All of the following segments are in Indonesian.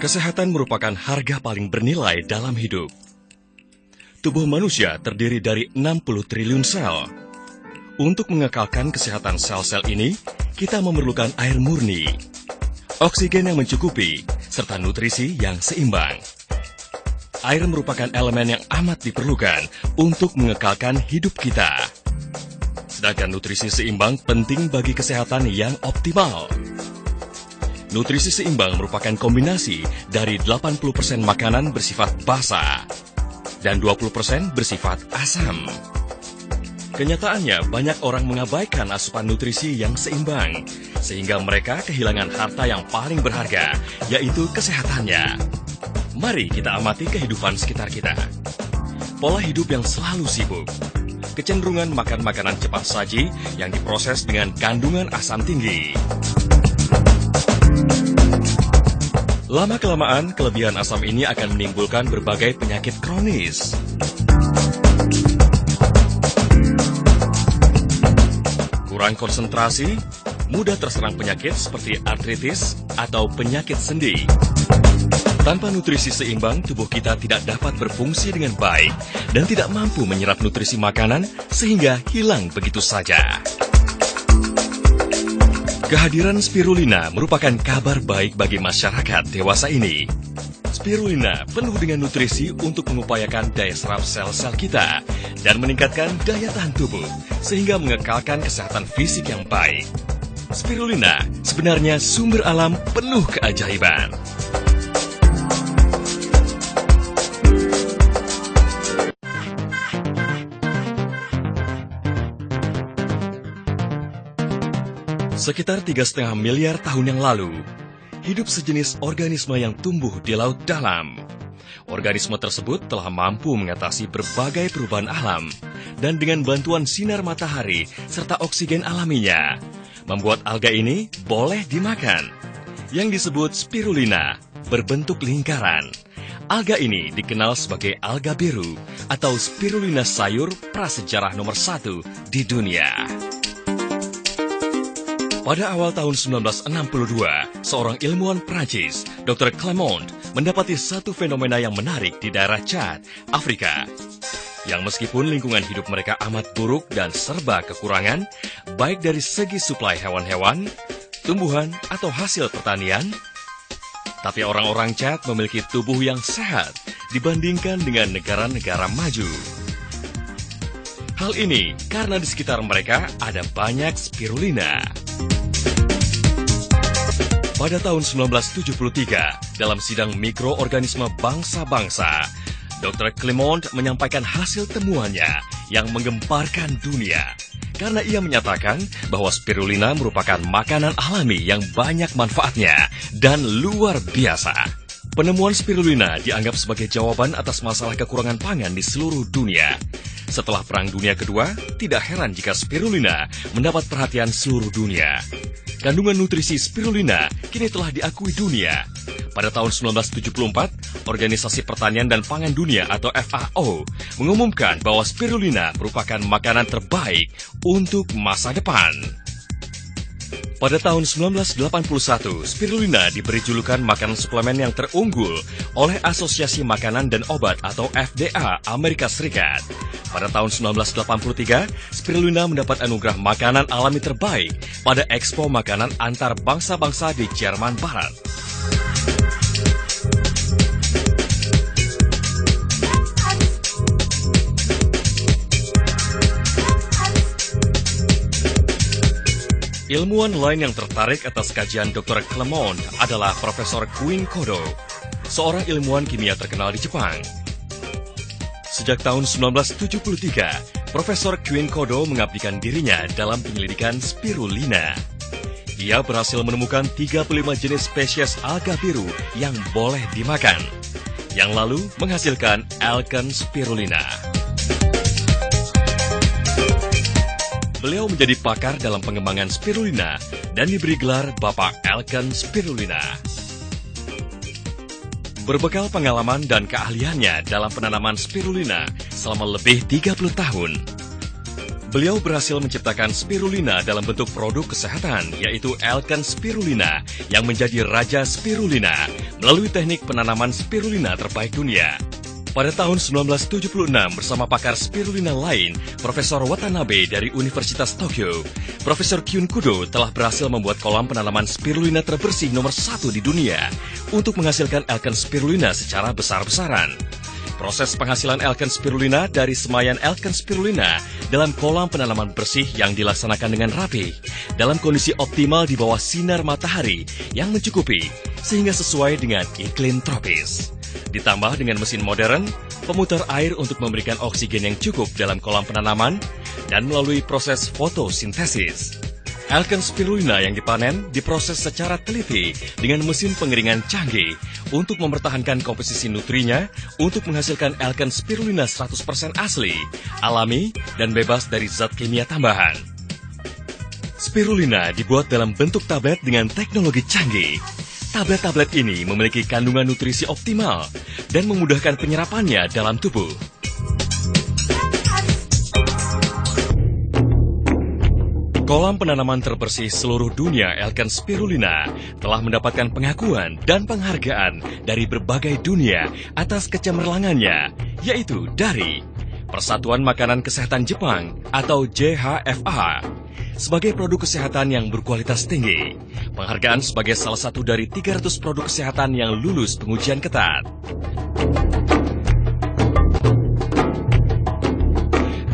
Kesehatan merupakan harga paling bernilai dalam hidup. Tubuh manusia terdiri dari 60 triliun sel. Untuk mengekalkan kesehatan sel-sel ini, kita memerlukan air murni, oksigen yang mencukupi, serta nutrisi yang seimbang. Air merupakan elemen yang amat diperlukan untuk mengekalkan hidup kita. Sedangkan nutrisi seimbang penting bagi kesehatan yang optimal. Nutrisi seimbang merupakan kombinasi dari 80% makanan bersifat basa dan 20% bersifat asam. Kenyataannya, banyak orang mengabaikan asupan nutrisi yang seimbang, sehingga mereka kehilangan harta yang paling berharga, yaitu kesehatannya. Mari kita amati kehidupan sekitar kita. Pola hidup yang selalu sibuk, kecenderungan makan makanan cepat saji yang diproses dengan kandungan asam tinggi. Lama-kelamaan, kelebihan asam ini akan menimbulkan berbagai penyakit kronis. Kurang konsentrasi, mudah terserang penyakit seperti artritis atau penyakit sendi. Tanpa nutrisi seimbang, tubuh kita tidak dapat berfungsi dengan baik dan tidak mampu menyerap nutrisi makanan sehingga hilang begitu saja. Kehadiran spirulina merupakan kabar baik bagi masyarakat dewasa ini. Spirulina penuh dengan nutrisi untuk mengupayakan daya serap sel-sel kita dan meningkatkan daya tahan tubuh sehingga mengekalkan kesehatan fisik yang baik. Spirulina sebenarnya sumber alam penuh keajaiban. Sekitar 3,5 miliar tahun yang lalu, hidup sejenis organisme yang tumbuh di laut dalam. Organisme tersebut telah mampu mengatasi berbagai perubahan alam, dan dengan bantuan sinar matahari serta oksigen alaminya, membuat alga ini boleh dimakan, yang disebut spirulina, berbentuk lingkaran. Alga ini dikenal sebagai alga biru atau spirulina sayur prasejarah nomor 1 di dunia. Pada awal tahun 1962, seorang ilmuwan Prancis, Dr. Clement, mendapati satu fenomena yang menarik di daerah Chad, Afrika. Yang meskipun lingkungan hidup mereka amat buruk dan serba kekurangan, baik dari segi suplai hewan-hewan, tumbuhan, atau hasil pertanian, tapi orang-orang Chad memiliki tubuh yang sehat dibandingkan dengan negara-negara maju. Hal ini karena di sekitar mereka ada banyak spirulina. Pada tahun 1973, dalam sidang mikroorganisme bangsa-bangsa, Dr. Clement menyampaikan hasil temuannya yang menggemparkan dunia. Karena ia menyatakan bahwa spirulina merupakan makanan alami yang banyak manfaatnya dan luar biasa. Penemuan spirulina dianggap sebagai jawaban atas masalah kekurangan pangan di seluruh dunia. Setelah Perang Dunia Kedua, tidak heran jika spirulina mendapat perhatian seluruh dunia. Kandungan nutrisi spirulina kini telah diakui dunia. Pada tahun 1974, Organisasi Pertanian dan Pangan Dunia atau FAO mengumumkan bahwa spirulina merupakan makanan terbaik untuk masa depan. Pada tahun 1981, spirulina diberi julukan makanan suplemen yang terunggul oleh Asosiasi Makanan dan Obat atau FDA Amerika Serikat. Pada tahun 1983, spirulina mendapat anugerah makanan alami terbaik pada Expo Makanan Antar Bangsa-Bangsa di Jerman Barat. Ilmuwan lain yang tertarik atas kajian Dr. Clement adalah Profesor Queen Kodo, seorang ilmuwan kimia terkenal di Jepang. Sejak tahun 1973, Profesor Queen Kodo mengabdikan dirinya dalam penyelidikan spirulina. Ia berhasil menemukan 35 jenis spesies alga biru yang boleh dimakan, yang lalu menghasilkan Alkon spirulina. Beliau menjadi pakar dalam pengembangan spirulina dan diberi gelar Bapak Alkon Spirulina. Berbekal pengalaman dan keahliannya dalam penanaman spirulina selama lebih 30 tahun, beliau berhasil menciptakan spirulina dalam bentuk produk kesehatan, yaitu Alkon Spirulina, yang menjadi raja spirulina, melalui teknik penanaman spirulina terbaik dunia. Pada tahun 1976 bersama pakar spirulina lain, Profesor Watanabe dari Universitas Tokyo, Profesor Kyun Kudo telah berhasil membuat kolam penanaman spirulina terbersih nomor 1 di dunia untuk menghasilkan alkane spirulina secara besar-besaran. Proses penghasilan alkane spirulina dari semayan alkane spirulina dalam kolam penanaman bersih yang dilaksanakan dengan rapi, dalam kondisi optimal di bawah sinar matahari yang mencukupi, sehingga sesuai dengan iklim tropis. Ditambah dengan mesin modern, pemutar air untuk memberikan oksigen yang cukup dalam kolam penanaman, dan melalui proses fotosintesis. Alkane spirulina yang dipanen diproses secara teliti dengan mesin pengeringan canggih untuk mempertahankan komposisi nutrinya untuk menghasilkan alkane spirulina 100% asli, alami, dan bebas dari zat kimia tambahan. Spirulina dibuat dalam bentuk tablet dengan teknologi canggih. Tablet-tablet ini memiliki kandungan nutrisi optimal dan memudahkan penyerapannya dalam tubuh. Kolam penanaman terbersih seluruh dunia alkane spirulina telah mendapatkan pengakuan dan penghargaan dari berbagai dunia atas kecemerlangannya, yaitu dari Persatuan Makanan Kesehatan Jepang atau JHFA sebagai produk kesehatan yang berkualitas tinggi, penghargaan sebagai salah satu dari 300 produk kesehatan yang lulus pengujian ketat.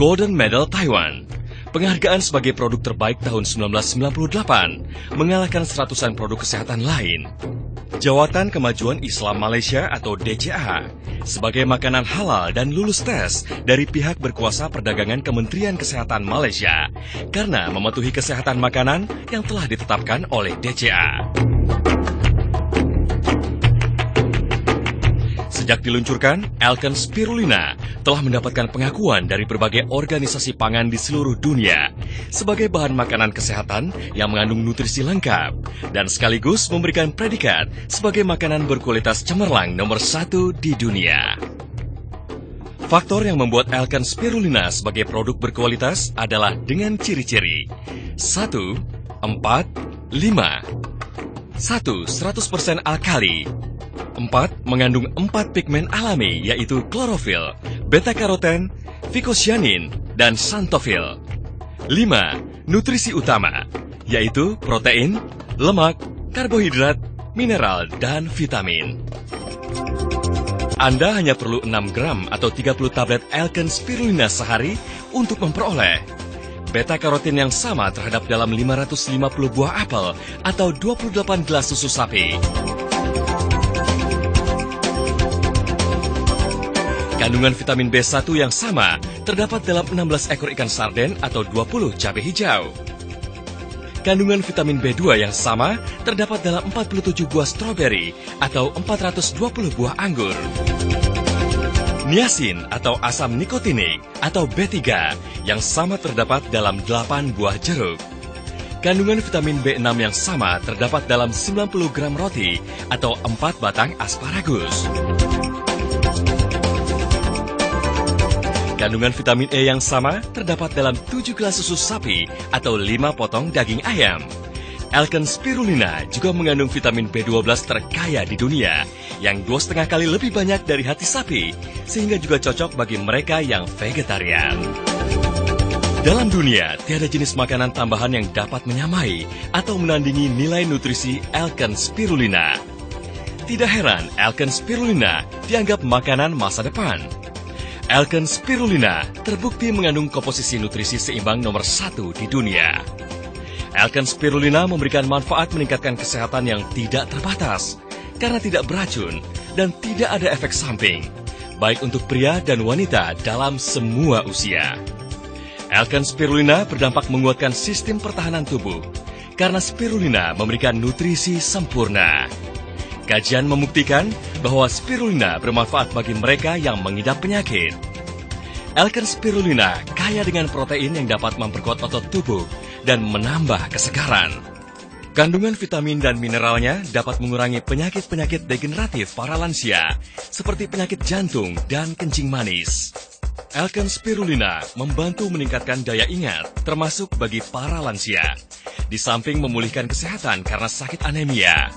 Golden Medal Taiwan, penghargaan sebagai produk terbaik tahun 1998, mengalahkan seratusan produk kesehatan lain. Jawatan Kemajuan Islam Malaysia atau DCA, sebagai makanan halal dan lulus tes dari pihak berkuasa perdagangan Kementerian Kesehatan Malaysia, karena mematuhi kesehatan makanan yang telah ditetapkan oleh DCA. Sejak diluncurkan, alkane spirulina telah mendapatkan pengakuan dari berbagai organisasi pangan di seluruh dunia sebagai bahan makanan kesehatan yang mengandung nutrisi lengkap dan sekaligus memberikan predikat sebagai makanan berkualitas cemerlang nomor 1 di dunia. Faktor yang membuat alkane spirulina sebagai produk berkualitas adalah dengan ciri-ciri 1. 4. 5. 1. 100% alkali. 4. Mengandung 4 pigmen alami yaitu klorofil, beta-karoten, vicocyanin, dan xanthofil. 5. Nutrisi utama yaitu protein, lemak, karbohidrat, mineral, dan vitamin. Anda hanya perlu 6 gram atau 30 tablet alkane spirulina sehari untuk memperoleh beta-karotin yang sama terhadap dalam 550 buah apel atau 28 gelas susu sapi. Kandungan vitamin B1 yang sama terdapat dalam 16 ekor ikan sarden atau 20 cabai hijau. Kandungan vitamin B2 yang sama terdapat dalam 47 buah stroberi atau 420 buah anggur. Niacin atau asam nikotinik atau B3 yang sama terdapat dalam 8 buah jeruk. Kandungan vitamin B6 yang sama terdapat dalam 90 gram roti atau 4 batang asparagus. Kandungan vitamin E yang sama terdapat dalam 7 gelas susu sapi atau 5 potong daging ayam. Alkane spirulina juga mengandung vitamin B12 terkaya di dunia, yang 2,5 kali lebih banyak dari hati sapi, sehingga juga cocok bagi mereka yang vegetarian. Dalam dunia, tiada jenis makanan tambahan yang dapat menyamai atau menandingi nilai nutrisi alkane spirulina. Tidak heran, alkane spirulina dianggap makanan masa depan. Alkane spirulina terbukti mengandung komposisi nutrisi seimbang nomor 1 di dunia. Alkane spirulina memberikan manfaat meningkatkan kesehatan yang tidak terbatas, karena tidak beracun dan tidak ada efek samping, baik untuk pria dan wanita dalam semua usia. Alkane spirulina berdampak menguatkan sistem pertahanan tubuh, karena spirulina memberikan nutrisi sempurna. Kajian membuktikan bahwa spirulina bermanfaat bagi mereka yang mengidap penyakit. Alkane spirulina kaya dengan protein yang dapat memperkuat otot tubuh dan menambah kesegaran. Kandungan vitamin dan mineralnya dapat mengurangi penyakit-penyakit degeneratif para lansia, seperti penyakit jantung dan kencing manis. Alkane spirulina membantu meningkatkan daya ingat, termasuk bagi para lansia, di samping memulihkan kesehatan karena sakit anemia.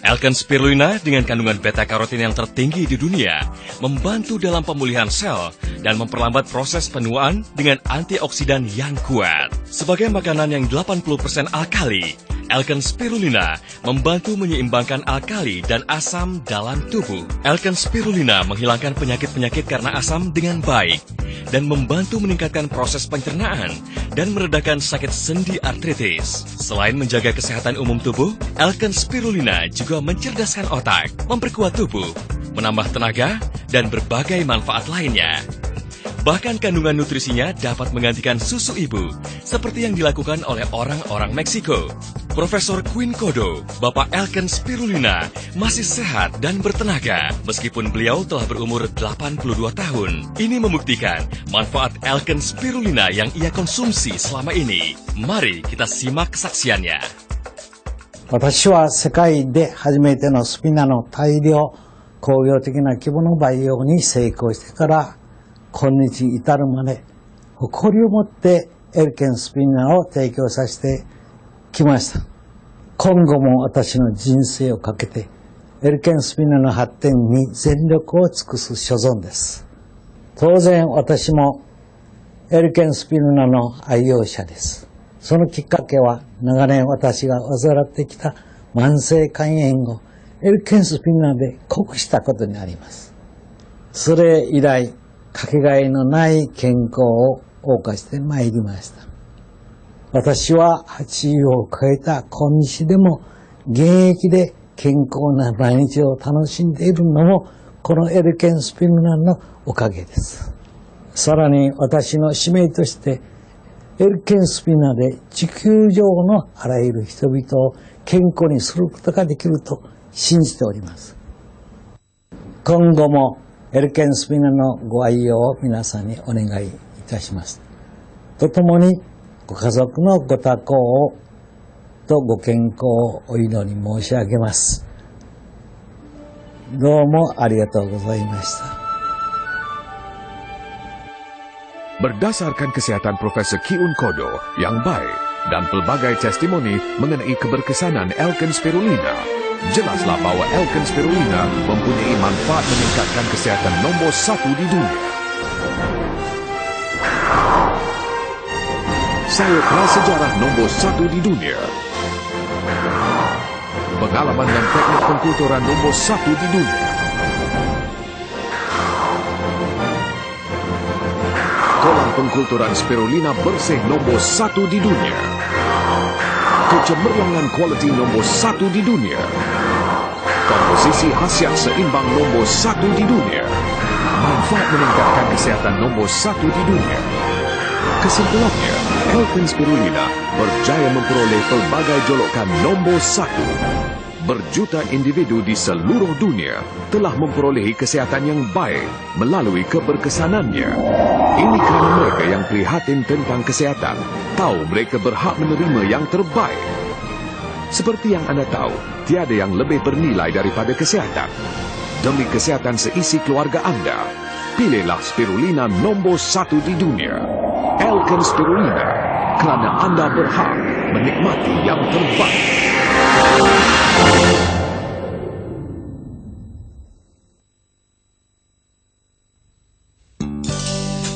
Alken spirulina dengan kandungan beta-karotin yang tertinggi di dunia membantu dalam pemulihan sel dan memperlambat proses penuaan dengan antioksidan yang kuat. Sebagai makanan yang 80% alkali, Alken spirulina membantu menyeimbangkan alkali dan asam dalam tubuh. Alken spirulina menghilangkan penyakit-penyakit karena asam dengan baik dan membantu meningkatkan proses pencernaan dan meredakan sakit sendi artritis. Selain menjaga kesehatan umum tubuh, Alken spirulina juga mencerdaskan otak, memperkuat tubuh, menambah tenaga, dan berbagai manfaat lainnya. Bahkan kandungan nutrisinya dapat menggantikan susu ibu, seperti yang dilakukan oleh orang-orang Meksiko. Profesor Quinn Kodo, Bapak Alken spirulina, masih sehat dan bertenaga meskipun beliau telah berumur 82 tahun. Ini membuktikan manfaat Alken spirulina yang ia konsumsi selama ini. Mari kita simak kesaksiannya. 私は世界で初めてのスピナの大量工業的な規模の培養に成功してから今日至るまで誇りを持ってエルケンスピナを提供させてきました。今後も私の人生をかけてエルケンスピナの発展に全力を尽くす所存です。当然私もエルケンスピナの愛用者です。そのきっかけは長年私が患ってきた慢性肝炎をエルケンスピナで克服したことにあります。それ以来、かけがえのない健康を謳歌してまいりました。私は80を超えた今日でも現役で健康な毎日を楽しんでいるのもこのエルケンスピナのおかげです。さらに私の使命としてエルケンスピナで地球上のあらゆる人々を健康にすることができると信じております。今後もエルケンスピナのご愛用を皆さんにお願いいたします。とともにご家族のご多幸とご健康をお祈り申し上げます。どうもありがとうございました。Berdasarkan kesehatan Profesor Kiun Kodo yang baik dan pelbagai testimoni mengenai keberkesanan Alken spirulina, jelaslah bahwa Alken spirulina mempunyai manfaat meningkatkan kesehatan nombor 1 di dunia. Saya prasejarah nombor 1 di dunia. Pengalaman dan teknik pengkulturan nombor 1 di dunia. Kolam pengkulturan spirulina bersih nombor 1 di dunia. Kecemerlangan kualiti nombor 1 di dunia. Komposisi khasiat seimbang nombor 1 di dunia. Manfaat meningkatkan kesehatan nombor 1 di dunia. Kesimpulannya, Alken spirulina berjaya memperoleh pelbagai jolokan nombor 1. Berjuta individu di seluruh dunia telah memperolehi kesihatan yang baik melalui keberkesanannya. Ini kerana mereka yang prihatin tentang kesihatan tahu mereka berhak menerima yang terbaik. Seperti yang anda tahu, tiada yang lebih bernilai daripada kesihatan. Demi kesihatan seisi keluarga anda, pilihlah spirulina nombor 1 di dunia. Alken spirulina, kerana anda berhak menikmati yang terbaik.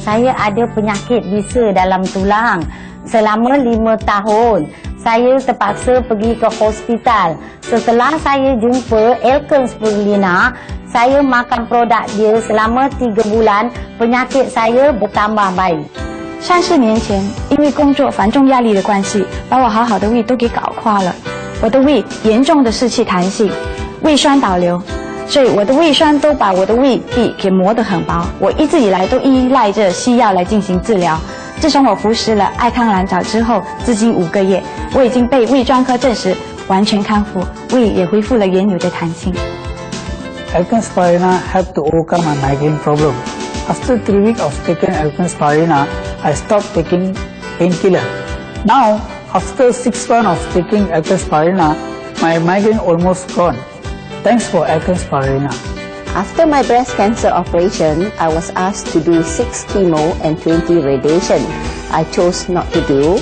Saya ada penyakit bisa dalam tulang. Selama 5 tahun, saya terpaksa pergi ke hospital. Setelah saya jumpa Alken spirulina, saya makan produk dia selama 3 bulan, penyakit saya bertambah baik. 30年前，因为工作繁重压力的关系，把我好好的胃都给搞垮了。我的胃严重的失气弹性，胃酸倒流，所以我的胃酸都把我的胃壁给磨得很薄。我一直以来都依赖着西药来进行治疗。自从我服食了艾康蓝藻之后，至今5个月，我已经被胃专科证实完全康复，胃也恢复了原有的弹性。Alken spirulina helped to overcome my migraine problem. After 3 weeks of taking Alken spirulina, I stopped taking painkiller. Now, after 6 months of taking Alken spirulina, my migraine almost gone. Thanks for Alken spirulina. After my breast cancer operation, I was asked to do 6 chemo and 20 radiation. I chose not to do.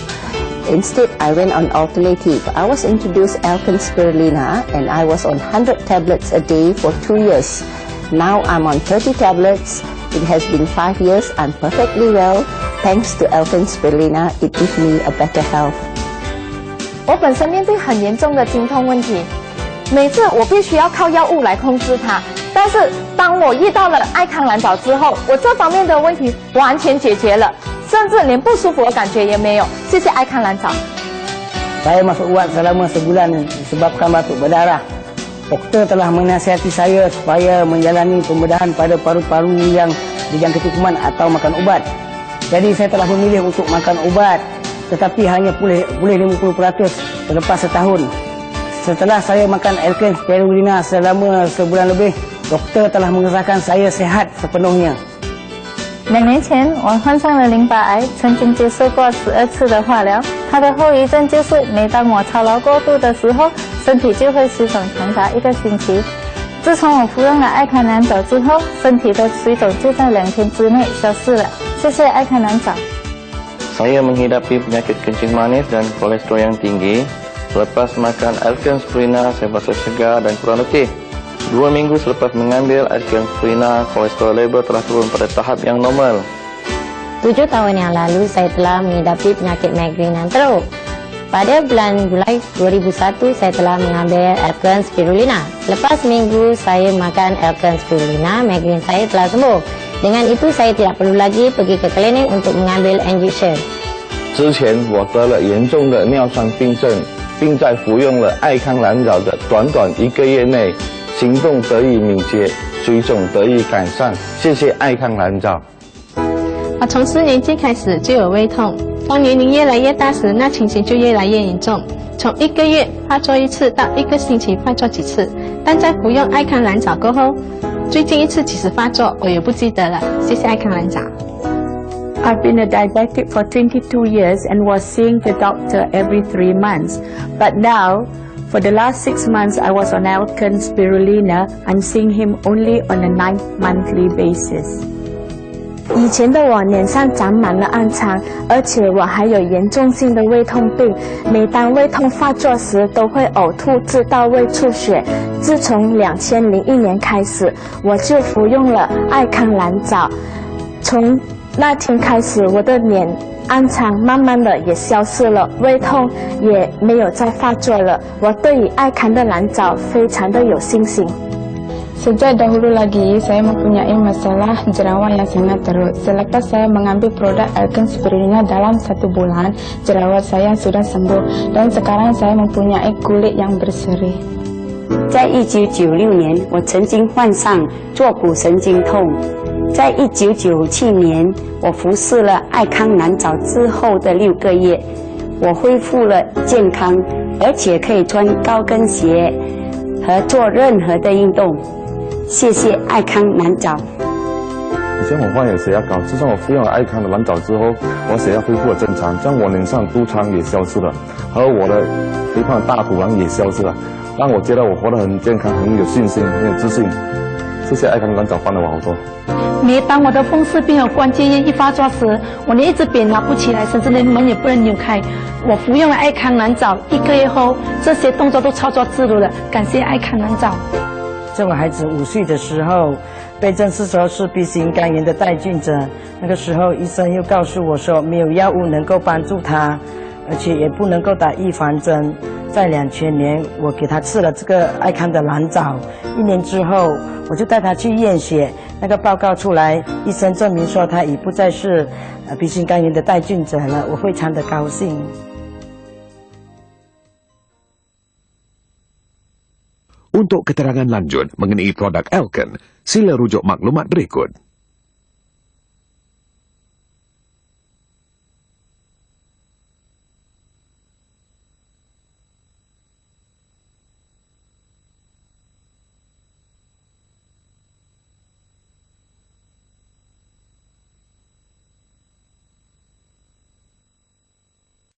Instead, I went on alternative. I was introduced Alkan Spirulina, and I was on 100 tablets a day for 2 years. Now I'm on 30 tablets. It has been 5 years. I'm perfectly well. Thanks to Alkan Spirulina, it gives me a better health. 我本身面对很严重的经痛问题，每次我必须要靠药物来控制它。但是当我遇到了爱康蓝藻之后，我这方面的问题完全解决了，甚至连不舒服的感觉也没有。谢谢爱康蓝藻。Saya masuk ubat selama sebulan disebabkan batuk berdarah. Doktor telah menasihati saya supaya menjalani pembedahan pada paru-paru yang dijangkiti kuman atau makan ubat. Jadi saya telah memilih untuk makan ubat, tetapi hanya pulih 50% selepas setahun. Setelah saya makan Alkan Spirulina selama sebulan lebih, doktor telah mengesahkan saya sehat sepenuhnya. 2年前，我患上了淋巴癌，曾经接受过12次的化疗。它的后遗症就是，每当我操劳过度的时候，身体就会水肿长达1个星期。自从我服用了爱康蓝藻之后，身体的水肿就在2天之内消失了。谢谢爱康蓝藻。Saya menghidapi penyakit kencing manis dan kolesterol yang tinggi. Selepas makan Alkan Spirulina, saya merasa segar dan kurang letih. 2 minggu selepas mengambil Alkan Spirulina, kolesterol label telah turun pada tahap yang normal. 7 tahun yang lalu, saya telah menghidapi penyakit migrain yang teruk. Pada bulan Julai 2001, saya telah mengambil Alkan Spirulina. Lepas minggu saya makan Alkan Spirulina, migrain saya telah sembuh. Dengan itu, saya tidak perlu lagi pergi ke klinik untuk mengambil injection. 之前我得了严重的尿酸病症，并在服用了爱康蓝藻的短短1个月内，行动得以敏捷，水肿得以改善。谢谢爱康蓝藻。我从4年级开始就有胃痛，当年龄越来越大时，那情形就越来越严重。从1个月发作1次到1个星期发作几次，但在服用爱康蓝藻过后，最近1次几时发作我也不记得了。谢谢爱康蓝藻。I've been a diabetic for 22 years and was seeing the doctor every 3 months. But now, for the last 6 months, I was on Alkan Spirulina. I'm seeing him only on a 9-monthly basis. 以前的我脸上长满了暗疮，而且我还有严重性的胃痛病。每当胃痛发作时，都会呕吐至到胃出血。自从2001年开始，我就服用了爱康蓝藻。从那天开始，我的脸暗疮慢慢的也消失了，胃痛也没有再发作了。我对于爱康的蓝藻非常的有信心。Sejak dahulu lagi, saya mempunyai masalah jerawat yang sangat teruk. Selepas saya mengambil produk Alkan Spirulina dalam 1 bulan, jerawat saya sudah sembuh dan sekarang saya mempunyai kulit yang berseri. 在1996年，我曾经患上坐骨神经痛。在1997年，我服侍了爱康蓝藻之后的6个月，我恢复了健康，而且可以穿高跟鞋和做任何的运动。谢谢爱康蓝藻。以前我患有血压高，自从我服用了爱康的蓝藻之后，我血压恢复了正常，将我脸上肚疮也消失了，和我的肥胖大肚腩也消失了，让我觉得我活得很健康，很有信心，很有自信。谢谢爱康蓝藻帮了我好多。每当我的风湿病和关节炎一发作时，我连一只笔拿不起来，甚至连门也不能扭开。我服用了爱康蓝藻，1个月后，这些动作都操作自如了。感谢爱康蓝藻。在我孩子5岁的时候，被证实说是 B 型肝炎的带菌者。那个时候，医生又告诉我说，没有药物能够帮助他，而且也不能够打预防针。在2000年，我给他吃了这个爱康的蓝藻。1年之后，我就带他去验血，那个报告出来，医生证明说他已不再是B 型肝炎的带菌者了，我非常的高兴。Untuk keterangan lanjut mengenai produk Alkan, sila rujuk maklumat berikut.